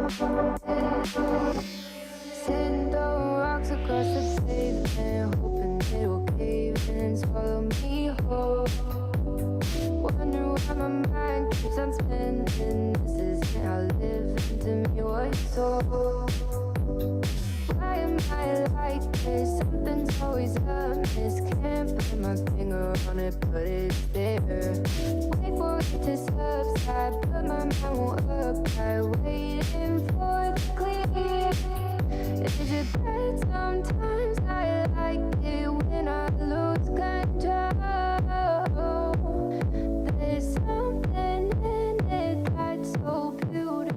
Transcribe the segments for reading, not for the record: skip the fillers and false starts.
Sitting throwing rocks across the pavement, hoping it will cave in and swallow me whole. Wonder why my mind keeps on spinning. This isn't how living to me was told. Why am I like this? Something's always amiss. Can't put my finger on it, but it's there. Wait for it to subside, but my mind won't apply. Waiting for the clear. Is it bad sometimes? I like it when I lose control. There's something in it that's so beautiful.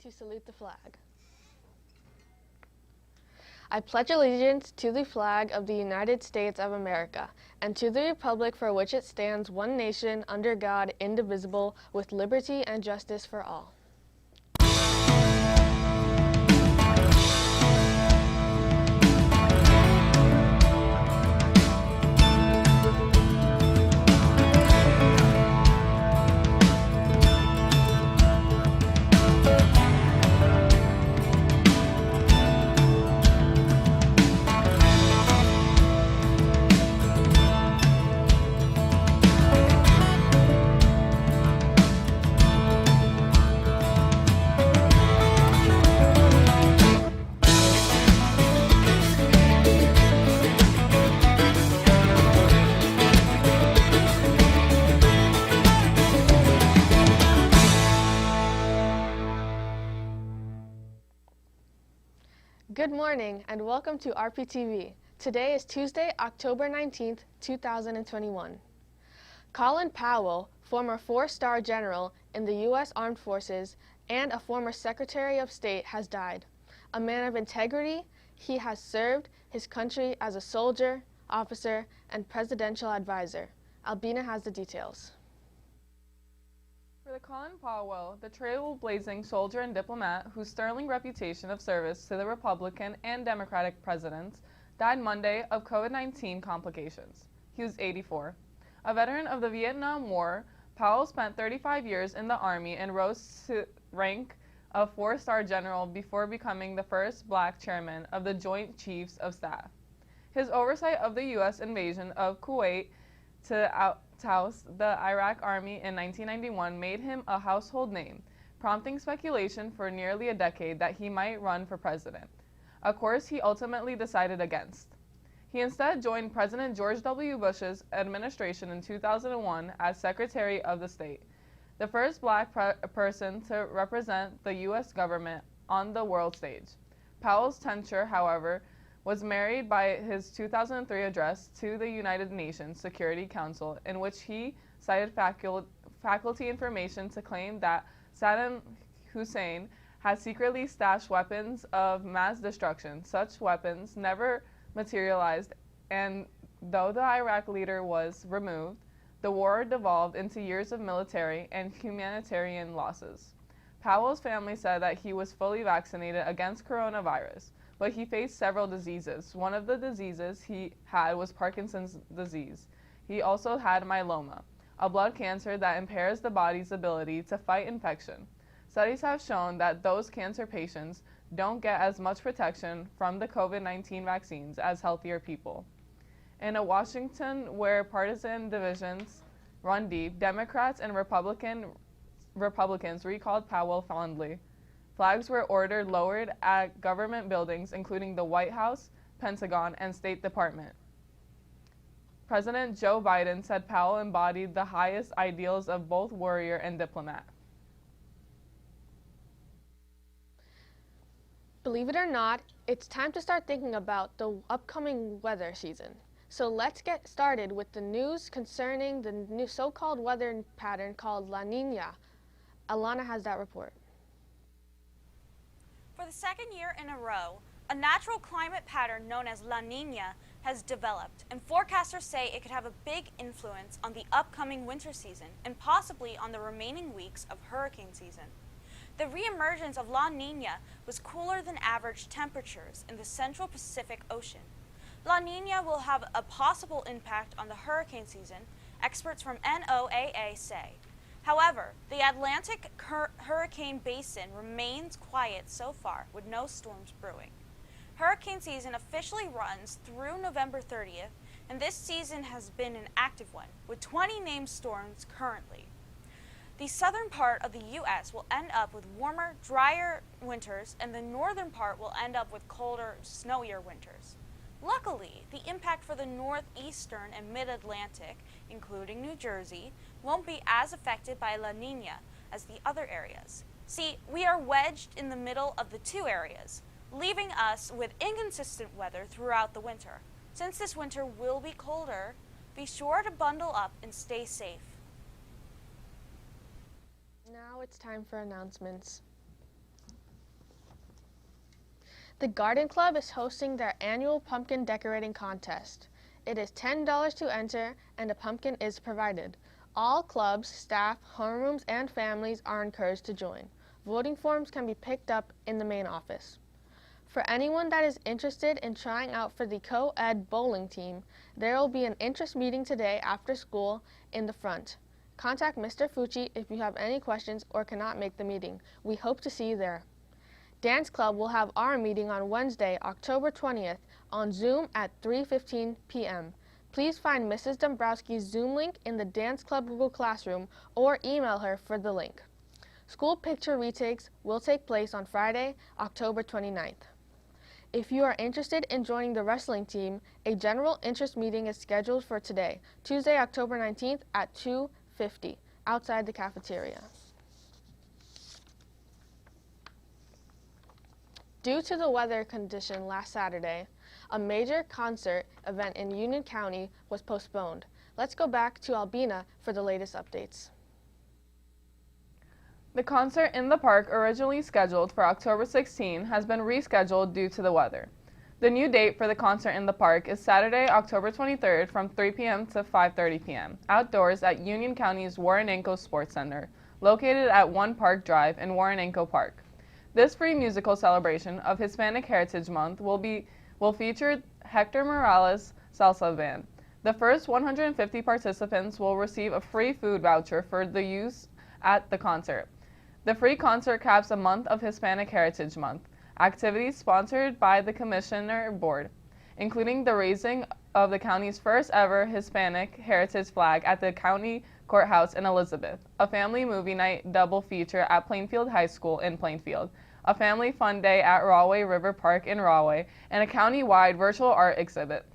To salute the flag. I pledge allegiance to the flag of the United States of America and to the republic for which it stands, one nation, under God, indivisible, with liberty and justice for all. Good morning and welcome to RPtv. Today is Tuesday, October 19th, 2021. Colin Powell, former four-star general in the U.S. Armed Forces and a former Secretary of State, has died. A man of integrity, he has served his country as a soldier, officer, and presidential advisor. Albina has the details. For the Colin Powell, the trailblazing soldier and diplomat whose sterling reputation of service to the Republican and Democratic presidents died Monday of COVID-19 complications. He was 84. A veteran of the Vietnam War, Powell spent 35 years in the Army and rose to rank of four-star general before becoming the first black chairman of the Joint Chiefs of Staff. His oversight of the U.S. invasion of Kuwait to oust the Iraq Army in 1991 made him a household name, prompting speculation for nearly a decade that he might run for president, a course he ultimately decided against. He instead joined President George W. Bush's administration in 2001 as Secretary of the State, the first black person to represent the U.S. government on the world stage. Powell's tenure, however, was marred by his 2003 address to the United Nations Security Council, in which he cited faculty information to claim that Saddam Hussein had secretly stashed weapons of mass destruction. Such weapons never materialized, and though the Iraq leader was removed, the war devolved into years of military and humanitarian losses. Powell's family said that he was fully vaccinated against coronavirus, but he faced several diseases. One of the diseases he had was Parkinson's disease. He also had myeloma, a blood cancer that impairs the body's ability to fight infection. Studies have shown that those cancer patients don't get as much protection from the COVID-19 vaccines as healthier people. In a Washington where partisan divisions run deep, Democrats and Republicans Republicans recalled Powell fondly. Flags were ordered lowered at government buildings, including the White House, Pentagon, and State Department. President Joe Biden said Powell embodied the highest ideals of both warrior and diplomat. Believe it or not, it's time to start thinking about the upcoming weather season. So let's get started with the news concerning the new so-called weather pattern called La Niña. Alana has that report. For the second year in a row, a natural climate pattern known as La Niña has developed, and forecasters say it could have a big influence on the upcoming winter season and possibly on the remaining weeks of hurricane season. The reemergence of La Niña was cooler than average temperatures in the central Pacific Ocean. La Niña will have a possible impact on the hurricane season, experts from NOAA say. However, the Atlantic hurricane basin remains quiet so far, with no storms brewing. Hurricane season officially runs through November 30th, and this season has been an active one, with 20 named storms currently. The southern part of the U.S. will end up with warmer, drier winters, and the northern part will end up with colder, snowier winters. Luckily, the impact for the northeastern and mid-Atlantic, including New Jersey, won't be as affected by La Niña as the other areas. See, we are wedged in the middle of the two areas, leaving us with inconsistent weather throughout the winter. Since this winter will be colder, be sure to bundle up and stay safe. Now it's time for announcements. The Garden Club is hosting their annual pumpkin decorating contest. It is $10 to enter, and a pumpkin is provided. All clubs, staff, homerooms, and families are encouraged to join. Voting forms can be picked up in the main office. For anyone that is interested in trying out for the co-ed bowling team, there will be an interest meeting today after school in the front. Contact Mr. Fucci if you have any questions or cannot make the meeting. We hope to see you there. Dance Club will have our meeting on Wednesday, October 20th on Zoom at 3:15 p.m. Please find Mrs. Dombrowski's Zoom link in the Dance Club Google Classroom or email her for the link. School picture retakes will take place on Friday, October 29th. If you are interested in joining the wrestling team, a general interest meeting is scheduled for today, Tuesday, October 19th at 2:50 outside the cafeteria. Due to the weather condition last Saturday, a major concert event in Union County was postponed. Let's go back to Albina for the latest updates. The concert in the park, originally scheduled for October 16, has been rescheduled due to the weather. The new date for the concert in the park is Saturday, October 23rd from 3 p.m. to 5:30 p.m. outdoors at Union County's Warrenenko Sports Center, located at 1 Park Drive in Warrenenko Park. This free musical celebration of Hispanic Heritage Month will feature Hector Morales' Salsa Band. The first 150 participants will receive a free food voucher for the use at the concert. The free concert caps a month of Hispanic Heritage Month activities sponsored by the Commissioner Board, including the raising of the county's first ever Hispanic Heritage flag at the county courthouse in Elizabeth, a family movie night double feature at Plainfield High School in Plainfield, a family fun day at Rahway River Park in Rahway, and a county-wide virtual art exhibit.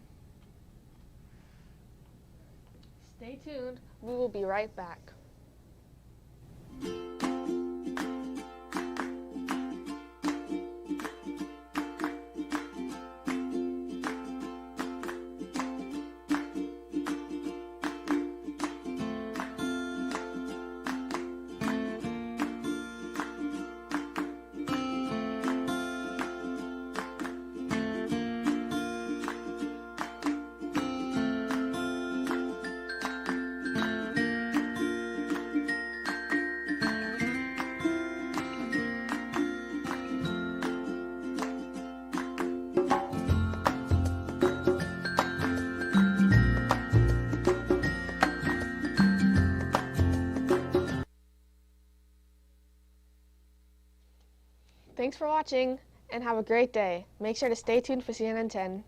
Stay tuned. We will be right back. Thanks for watching, and have a great day. Make sure to stay tuned for CNN 10.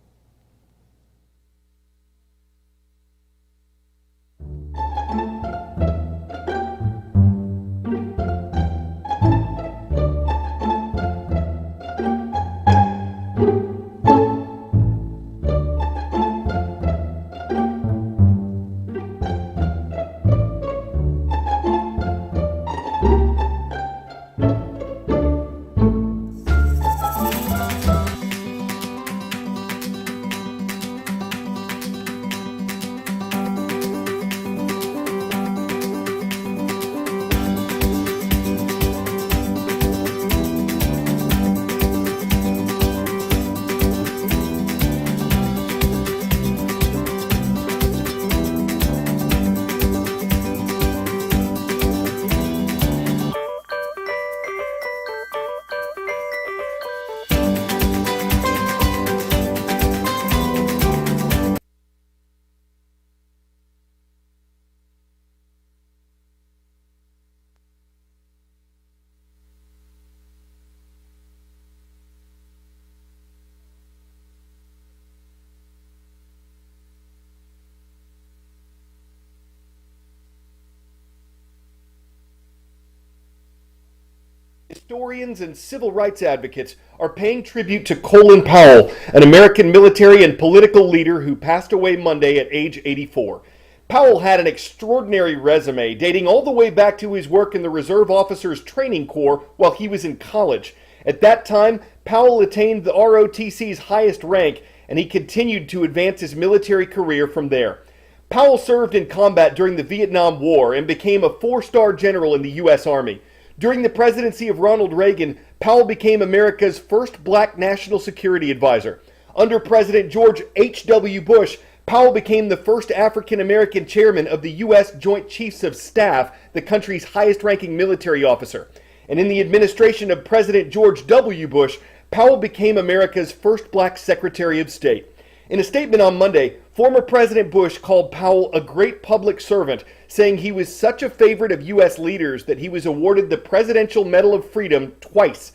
Historians and civil rights advocates are paying tribute to Colin Powell, an American military and political leader who passed away Monday at age 84. Powell had an extraordinary resume dating all the way back to his work in the Reserve Officers Training Corps while he was in college. At that time, Powell attained the ROTC's highest rank, and he continued to advance his military career from there. Powell served in combat during the Vietnam War and became a 4-star general in the U.S. Army. During the presidency of Ronald Reagan, Powell became America's first black national security advisor. Under President George H.W. Bush, Powell became the first African-American chairman of the U.S. Joint Chiefs of Staff, the country's highest-ranking military officer. And in the administration of President George W. Bush, Powell became America's first black Secretary of State. In a statement on Monday, former President Bush called Powell a great public servant, saying he was such a favorite of U.S. leaders that he was awarded the Presidential Medal of Freedom twice.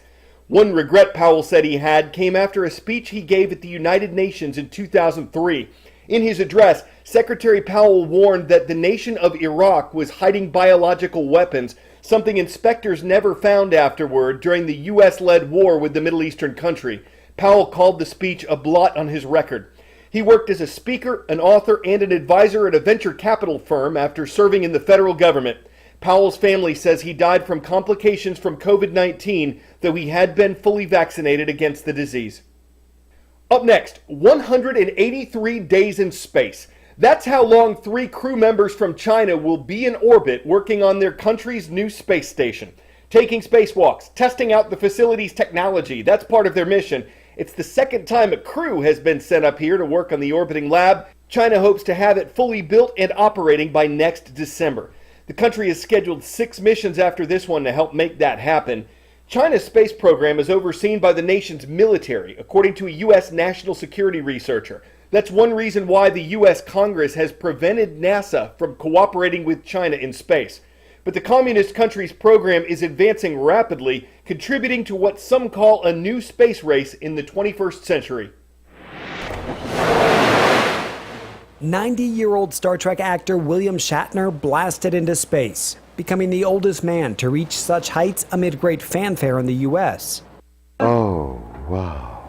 One regret Powell said he had came after a speech he gave at the United Nations in 2003. In his address, Secretary Powell warned that the nation of Iraq was hiding biological weapons, something inspectors never found afterward during the U.S.-led war with the Middle Eastern country. Powell called the speech a blot on his record. He worked as a speaker, an author, and an advisor at a venture capital firm after serving in the federal government. Powell's family says he died from complications from COVID-19, though he had been fully vaccinated against the disease. Up next, 183 days in space. That's how long 3 crew members from China will be in orbit working on their country's new space station. Taking spacewalks, testing out the facility's technology, that's part of their mission. It's the second time a crew has been sent up here to work on the orbiting lab. China hopes to have it fully built and operating by next December. The country has scheduled 6 missions after this one to help make that happen. China's space program is overseen by the nation's military, according to a U.S. national security researcher. That's one reason why the U.S. Congress has prevented NASA from cooperating with China in space. But the communist country's program is advancing rapidly, contributing to what some call a new space race in the 21st century. 90-year-old Star Trek actor William Shatner blasted into space, becoming the oldest man to reach such heights amid great fanfare in the U.S. Oh, wow.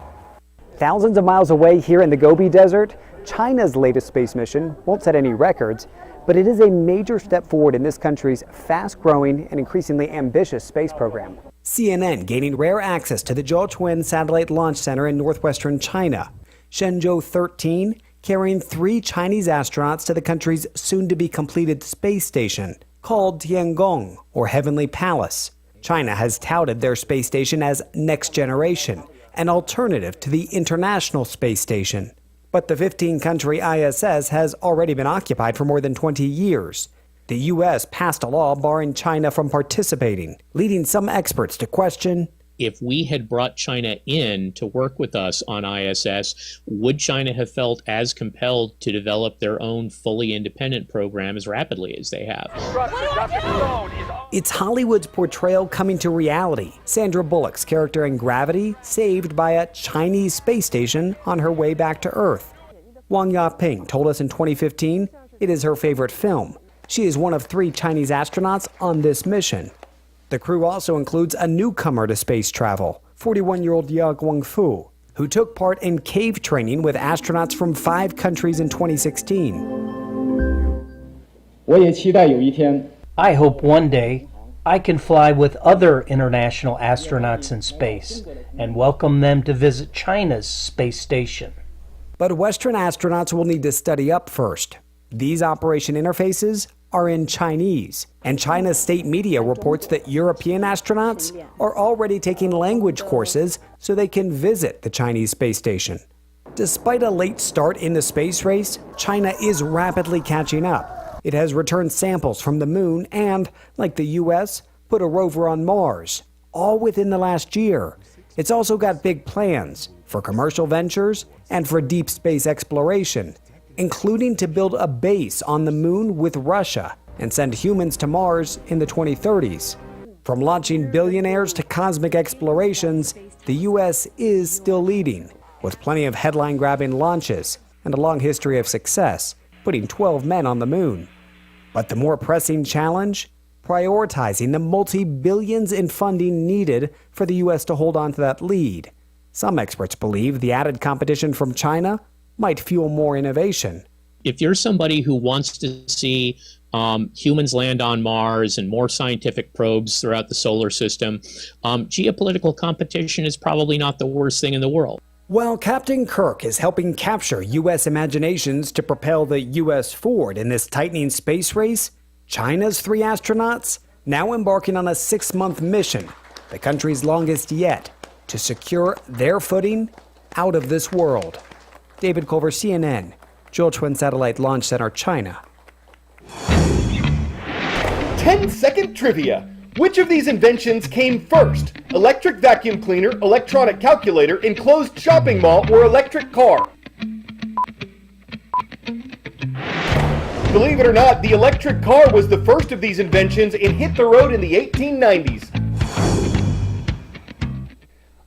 Thousands of miles away here in the Gobi Desert, China's latest space mission won't set any records, but it is a major step forward in this country's fast-growing and increasingly ambitious space program. CNN gaining rare access to the Jiuquan Satellite Launch Center in northwestern China. Shenzhou 13 carrying 3 Chinese astronauts to the country's soon-to-be-completed space station, called Tiangong, or Heavenly Palace. China has touted their space station as next generation, an alternative to the International Space Station. But the 15-country ISS has already been occupied for more than 20 years. The U.S. passed a law barring China from participating, leading some experts to question, if we had brought China in to work with us on ISS, would China have felt as compelled to develop their own fully independent program as rapidly as they have? It's Hollywood's portrayal coming to reality. Sandra Bullock's character in Gravity saved by a Chinese space station on her way back to Earth. Wang Yaping told us in 2015 it is her favorite film. She is one of 3 Chinese astronauts on this mission. The crew also includes a newcomer to space travel, 41-year-old Ya Guangfu, who took part in cave training with astronauts from 5 countries in 2016. I hope one day I can fly with other international astronauts in space and welcome them to visit China's space station. But Western astronauts will need to study up first. These operation interfaces are in Chinese, and China's state media reports that European astronauts are already taking language courses so they can visit the Chinese space station. Despite a late start in the space race, China is rapidly catching up. It has returned samples from the moon and, like the U.S., put a rover on Mars, all within the last year. It's also got big plans for commercial ventures and for deep space exploration, including to build a base on the moon with Russia and send humans to Mars in the 2030s. From launching billionaires to cosmic explorations, the U.S. is still leading, with plenty of headline-grabbing launches and a long history of success, putting 12 men on the moon. But the more pressing challenge? prioritizing the multi-billions in funding needed for the U.S. to hold on to that lead. Some experts believe the added competition from China might fuel more innovation. If you're somebody who wants to see humans land on Mars and more scientific probes throughout the solar system, geopolitical competition is probably not the worst thing in the world. While Captain Kirk is helping capture U.S. imaginations to propel the U.S. forward in this tightening space race, China's 3 astronauts now embarking on a 6-month mission, the country's longest yet, to secure their footing out of this world. David Culver, CNN, Jiuquan Satellite Launch Center, China. 10-second trivia. Which of these inventions came first? Electric vacuum cleaner, electronic calculator, enclosed shopping mall, or electric car? Believe it or not, the electric car was the first of these inventions and hit the road in the 1890s.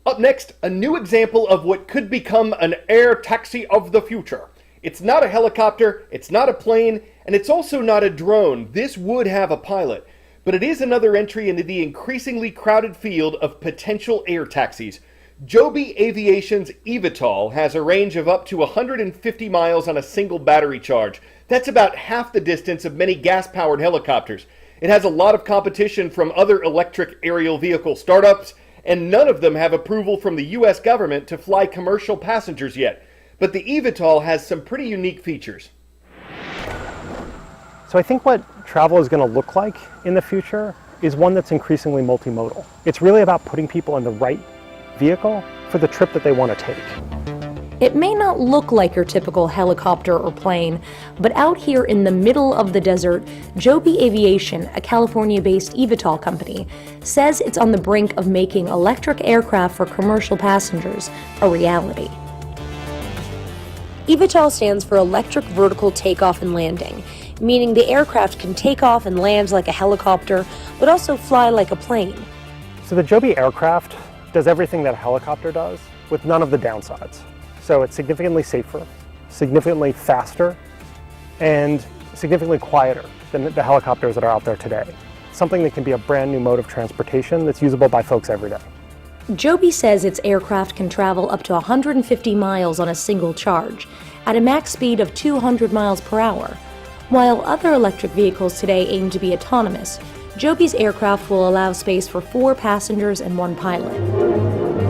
Up next, a new example of what could become an air taxi of the future. It's not a helicopter, it's not a plane, and it's also not a drone. This would have a pilot. But it is another entry into the increasingly crowded field of potential air taxis. Joby Aviation's eVTOL has a range of up to 150 miles on a single battery charge. That's about half the distance of many gas-powered helicopters. It has a lot of competition from other electric aerial vehicle startups, and none of them have approval from the U.S. government to fly commercial passengers yet. But the eVTOL has some pretty unique features. So I think what travel is going to look like in the future is one that's increasingly multimodal. It's really about putting people in the right vehicle for the trip that they want to take. It may not look like your typical helicopter or plane, but out here in the middle of the desert, Joby Aviation, a California-based eVTOL company, says it's on the brink of making electric aircraft for commercial passengers a reality. eVTOL stands for Electric Vertical Takeoff and Landing, meaning the aircraft can take off and land like a helicopter, but also fly like a plane. So the Joby aircraft does everything that a helicopter does with none of the downsides. So it's significantly safer, significantly faster, and significantly quieter than the helicopters that are out there today. Something that can be a brand new mode of transportation that's usable by folks every day. Joby says its aircraft can travel up to 150 miles on a single charge, at a max speed of 200 miles per hour. While other electric vehicles today aim to be autonomous, Joby's aircraft will allow space for 4 passengers and 1 pilot.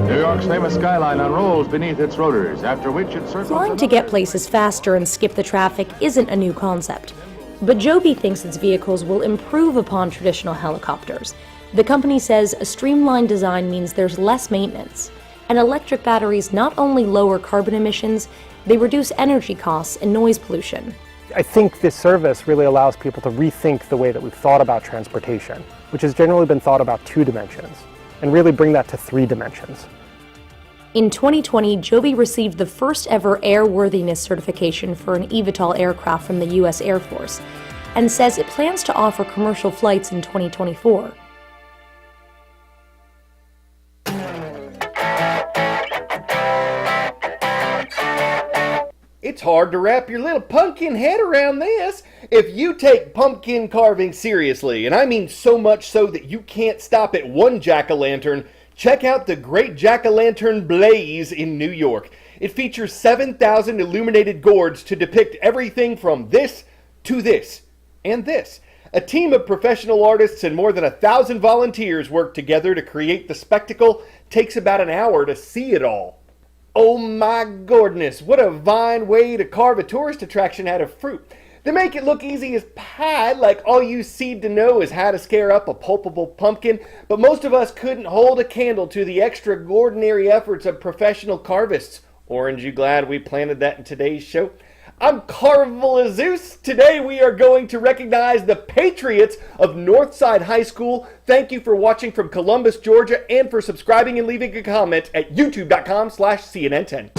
New York's famous skyline unrolls beneath its rotors, after which it circles... Flying to get places faster and skip the traffic isn't a new concept, but Joby thinks its vehicles will improve upon traditional helicopters. The company says a streamlined design means there's less maintenance, and electric batteries not only lower carbon emissions, they reduce energy costs and noise pollution. I think this service really allows people to rethink the way that we've thought about transportation, which has generally been thought about 2 dimensions, and really bring that to 3 dimensions. In 2020, Joby received the first ever airworthiness certification for an eVTOL aircraft from the U.S. Air Force, and says it plans to offer commercial flights in 2024. It's hard to wrap your little pumpkin head around this. If you take pumpkin carving seriously, and I mean so much so that you can't stop at one jack-o'-lantern, check out the Great Jack-o'-Lantern Blaze in New York. It features 7,000 illuminated gourds to depict everything from this to this and this. A team of professional artists and more than 1,000 volunteers work together to create the spectacle. Takes about an hour to see it all. Oh my goodness, what a fine way to carve a tourist attraction out of fruit. They make it look easy as pie, like all you seed to know is how to scare up a pulpable pumpkin, but most of us couldn't hold a candle to the extraordinary efforts of professional carvists. Orange, you glad we planted that in today's show? I'm Carvel Zeus. Today we are going to recognize the Patriots of Northside High School. Thank you for watching from Columbus, Georgia, and for subscribing and leaving a comment at youtube.com/CNN10.